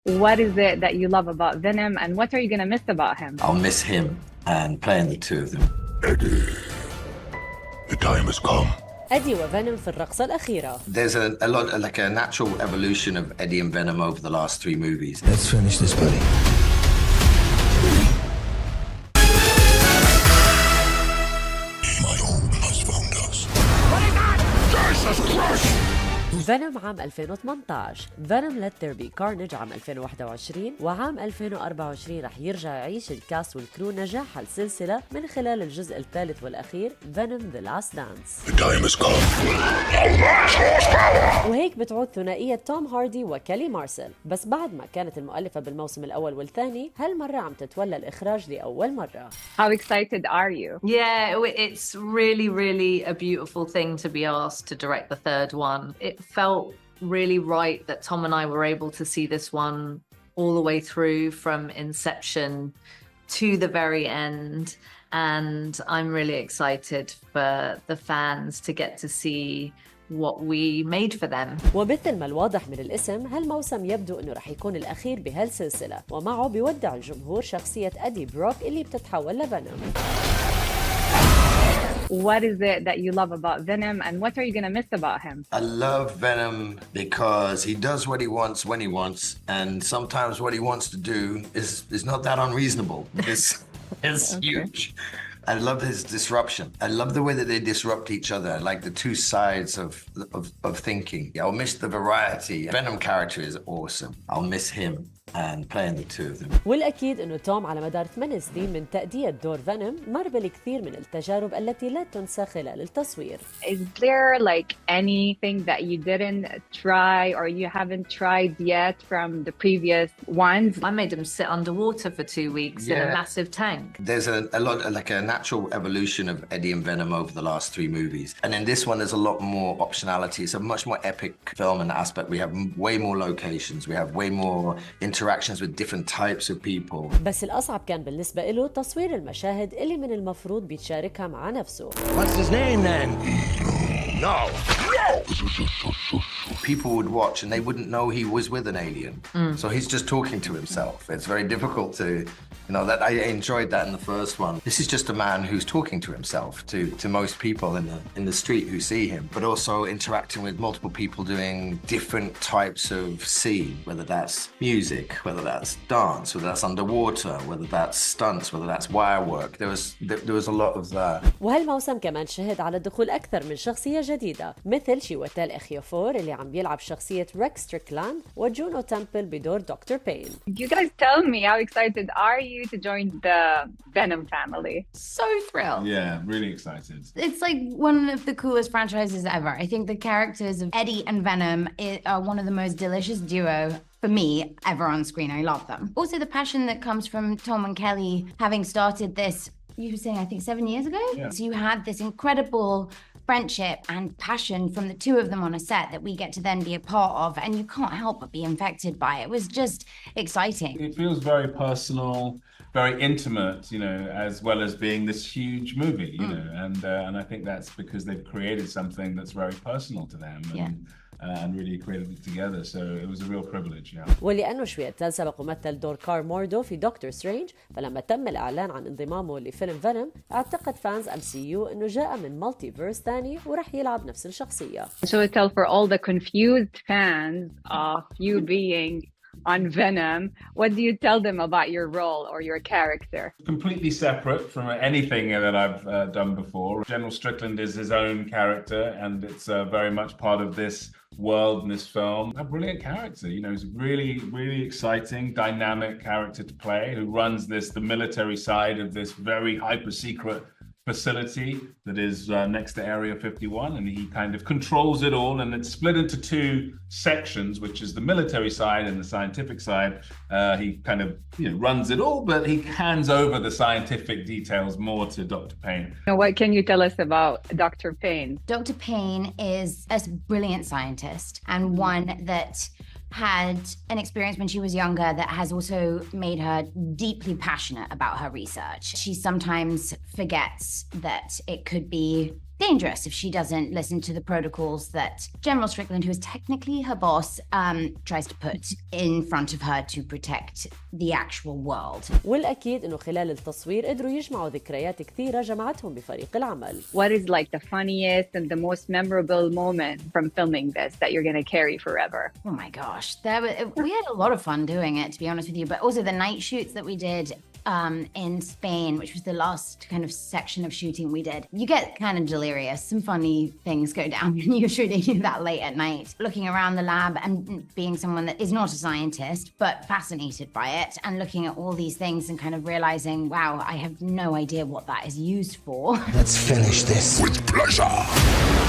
What is it that you love about Venom, and what are you going to miss about him? I'll miss him and playing the two of them. Eddie, the time has come. إيدي وفينوم في الرقصة الأخيرة. There's a lot, like a natural evolution of Eddie and Venom over the last 3 movies. Let's finish this, buddy. My home has found us. What is that? Jesus Christ! فينوم عام 2018، فينوم Let There Be Carnage عام 2021، وعام 2024 رح يرجع يعيش الكاست والكرو نجاح السلسلة من خلال الجزء الثالث والأخير فينوم The Last Dance. The time has come. Now that's horsepower! وهيك بتعود ثنائية توم هاردي وكيلي مارسيل، بس بعد ما كانت المؤلفة بالموسم الأول والثاني، هالمرة عم تتولى الإخراج لأول مرة. How excited are you? Yeah, it's really a beautiful thing to be asked to direct the third one. It felt really right that Tom and I were able to see this one all the way through from inception to the very end. And I'm really excited for the fans to get to see what we made for them. ومثل ما الواضح من الاسم، هالموسم يبدو انه رح يكون الاخير بهالسلسله، ومعه بيودع الجمهور شخصيه ادي بروك اللي بتتحول لفينوم. What is it that you love about Venom, and what are you going to miss about him? I love Venom because he does what he wants when he wants, and sometimes what he wants to do is not that unreasonable. It's huge. I love his disruption. I love the way that they disrupt each other, like the two sides of thinking. I'll miss the variety. Venom character is awesome. I'll miss him and playing the two of them. والأكيد أنه توم على مدار 8 سنين من تأدية دور فينوم مر بالكثير من التجارب التي لا تنسى خلال التصوير. Is there like anything that you didn't try or you haven't tried yet from the previous ones? I made him sit underwater for 2 weeks in a massive tank. There's a lot, like a natural evolution of Eddie and Venom over the last 3 movies. And in this one, there's a lot more optionality. It's a much more epic film in that aspect. We have way more locations. We have way more interactions with different types of people. بس الأصعب كان بالنسبة له تصوير المشاهد اللي من المفروض بيتشاركها مع نفسه. What's his name then? No! People would watch and they wouldn't know he was with an alien. So he's just talking to himself. It's very difficult to, that I enjoyed that in the first one. This is just a man who's talking to himself, to most people in the street who see him, but also interacting with multiple people doing different types of scene, whether that's music, whether that's dance, whether that's underwater, whether that's stunts, whether that's wire work. There was a lot of that. وهالموسم كمان شهد على دخول أكثر من شخصية جديدة، مثل شيواتال إجيوفور اللي عم بيلعب شخصية ريكس ستريكلاند، وجونو تمبل بدور دكتور بين. You guys tell me, how excited are you to join the Venom family? So thrilled. Yeah, really excited. It's like one of the coolest franchises ever. I think the characters of Eddie and Venom are one of the most delicious duo for me ever on screen. I love them. Also the passion that comes from Tom and Kelly having started this, you were saying I think 7 years ago? Yeah. So you had this incredible friendship and passion from the two of them on a set that we get to then be a part of, and you can't help but be infected by it. It was just exciting. It feels very personal, very intimate, as well as being this huge movie, and I think that's because they've created something that's very personal to them. And really created it together, so it was a real privilege. ولأنه شيواتال سبق ومثل دور كار موردو في دكتور سترينج، فلما تم الإعلان عن انضمامه لفيلم فينوم، اعتقد فانز MCU إنه جاء من مالتي فيرس ثاني ورح يلعب نفس الشخصية. So tell for all the confused fans of you being on Venom, what do you tell them about your role or your character? Completely separate from anything that I've done before. General Strickland is his own character, and it's very much part of this world in this film. A brilliant character, he's a really exciting, dynamic character to play, who runs the military side of this very hyper secret facility that is next to Area 51, and he kind of controls it all, and it's split into 2 sections, which is the military side and the scientific side. He kind of runs it all, but he hands over the scientific details more to Dr. Payne. What can you tell us about Dr. Payne? Dr. Payne is a brilliant scientist, and one that had an experience when she was younger that has also made her deeply passionate about her research. She sometimes forgets that it could be dangerous if she doesn't listen to the protocols that General Strickland, who is technically her boss, tries to put in front of her to protect the actual world. والأكيد إنه خلال التصوير قدروا يجمعوا ذكريات كثيرة جمعتهم بفريق العمل. What is like the funniest and the most memorable moment from filming this that you're going to carry forever? Oh my gosh, we had a lot of fun doing it, to be honest with you, but also the night shoots that we did in Spain, which was the last kind of section of shooting we did. You get kind of delirious. Some funny things go down when you're shooting that late at night. Looking around the lab and being someone that is not a scientist, but fascinated by it, and looking at all these things and kind of realizing, wow, I have no idea what that is used for. Let's finish this with pleasure.